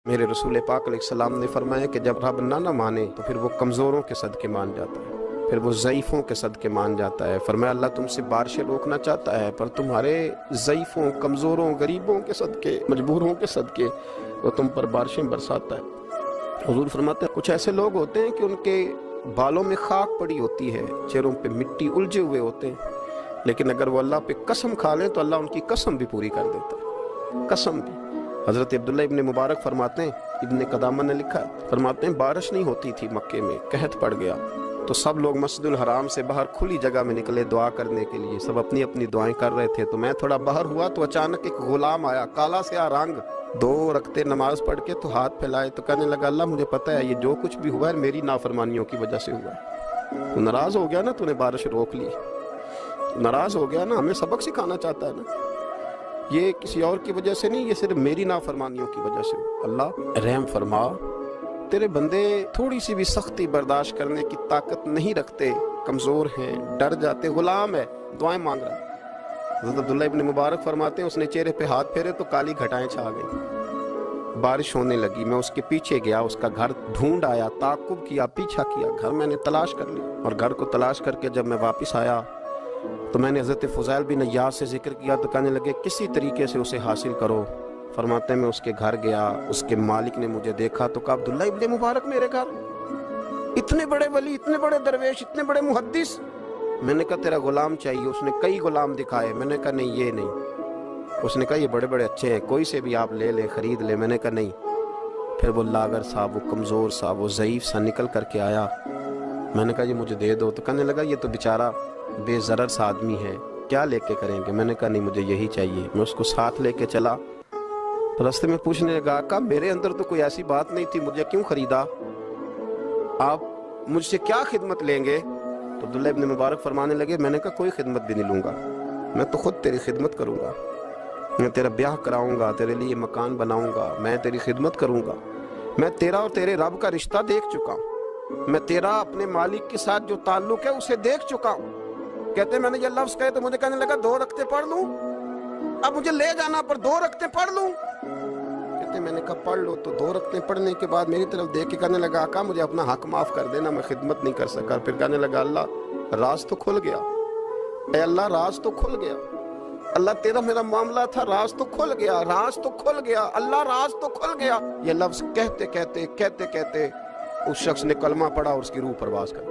میرے رسول پاک علیہ السلام نے فرمایا کہ جب رب نہ مانے تو پھر وہ کمزوروں کے صدقے مان جاتا ہے، پھر وہ ضعیفوں کے صدقے مان جاتا ہے۔ فرمایا اللہ تم سے بارشیں روکنا چاہتا ہے پر تمہارے ضعیفوں، کمزوروں، غریبوں کے صدقے، مجبوروں کے صدقے وہ تم پر بارشیں برساتا ہے۔ حضور فرماتے ہیں کچھ ایسے لوگ ہوتے ہیں کہ ان کے بالوں میں خاک پڑی ہوتی ہے، چہروں پہ مٹی الجھے ہوئے ہوتے ہیں، لیکن اگر وہ اللہ پہ قسم کھا لیں تو اللہ ان کی قسم بھی پوری کر دیتا ہے، قسم بھی۔ حضرت عبداللہ ابن مبارک فرماتے ہیں، ابن قدامہ نے لکھا ہے، فرماتے ہیں بارش نہیں ہوتی تھی مکے میں، قحط پڑ گیا تو سب لوگ مسجد الحرام سے باہر کھلی جگہ میں نکلے دعا کرنے کے لیے، سب اپنی اپنی دعائیں کر رہے تھے تو میں تھوڑا باہر ہوا تو اچانک ایک غلام آیا، کالا سیاہ رنگ، 2 رکعتیں نماز پڑھ کے تو ہاتھ پھیلائے تو کہنے لگا اللہ مجھے پتہ ہے یہ جو کچھ بھی ہوا ہے میری نافرمانیوں کی وجہ سے ہوا ہے۔ تو ناراض ہو گیا نا، تو نے بارش روک لی، ناراض ہو گیا نا، ہمیں سبق سکھانا چاہتا ہے نا، یہ کسی اور کی وجہ سے نہیں، یہ صرف میری نافرمانیوں کی وجہ سے۔ اللہ رحم فرما، تیرے بندے تھوڑی سی بھی سختی برداشت کرنے کی طاقت نہیں رکھتے، کمزور ہیں، ڈر جاتے، غلام ہے، دعائیں مانگ رہا ہے۔ حضرت عبداللہ ابن مبارک فرماتے ہیں اس نے چہرے پہ ہاتھ پھیرے تو کالی گھٹائیں چھا گئی، بارش ہونے لگی، میں اس کے پیچھے گیا، اس کا گھر ڈھونڈ آیا، تعقب کیا، پیچھا کیا، گھر میں نے تلاش کر لی، اور گھر کو تلاش کر کے جب میں واپس آیا تو میں نے حضرت فضیل بن عیاض سے ذکر کیا تو کہنے لگے کسی طریقے سے اسے حاصل کرو۔ فرماتے ہیں میں اس کے گھر گیا، اس کے مالک نے مجھے دیکھا تو کہا عبداللہ ابن مبارک میرے گھر، اتنے بڑے ولی، اتنے بڑے درویش، اتنے بڑے محدث۔ میں نے کہا تیرا غلام چاہیے، اس نے کئی غلام دکھائے، میں نے کہا نہیں یہ نہیں، اس نے کہا یہ بڑے بڑے اچھے ہیں، کوئی سے بھی آپ لے لیں، خرید لیں، میں نے کہا نہیں۔ پھر وہ لاغر سا، وہ کمزور سا، وہ ضعیف سا نکل کر کے آیا، میں نے کہا یہ مجھے دے دو تو کہنے لگا یہ تو بیچارہ بے ضرر سا آدمی ہے، کیا لے کے کریں گے؟ میں نے کہا نہیں مجھے یہی چاہیے۔ میں اس کو ساتھ لے کے چلا، راستے میں پوچھنے لگا آقا میرے اندر تو کوئی ایسی بات نہیں تھی، مجھے کیوں خریدا؟ آپ مجھ سے کیا خدمت لیں گے؟ تو عبداللہ ابن مبارک فرمانے لگے میں نے کہا کوئی خدمت بھی نہیں لوں گا، میں تو خود تیری خدمت کروں گا، میں تیرا بیاہ کراؤں گا، تیرے لیے مکان بناؤں گا، میں تیری خدمت کروں گا، میں تیرا اور تیرے رب کا رشتہ دیکھ چکا ہوں، میں تیرا اپنے مالک کے ساتھ جو تعلق ہے اسے دیکھ چکا ہوں۔ کہتے میں نے یہ لفظ کہے تو مجھے کہنے لگا 2 رکعتیں پڑھ لوں، اب مجھے لے جانا پر 2 رکعتیں پڑھ لوں؟ کہتے میں نے کہا پڑھ لو، تو 2 رکعتیں پڑھنے کے بعد میری طرف دیکھ کے کہنے لگا آقا مجھے اپنا حق معاف کر دینا، میں خدمت نہیں کر سکا۔ پھر کہنے لگا اللہ راز تو کھل گیا، اے اللہ راز تو کھل گیا، اللہ تیرا میرا معاملہ تھا، راز تو کھل گیا، راز تو کھل گیا، اللہ راز تو کھل گیا۔ یہ لفظ کہتے کہتے اس شخص نے کلمہ پڑھا اور اس کی روح پرواز کر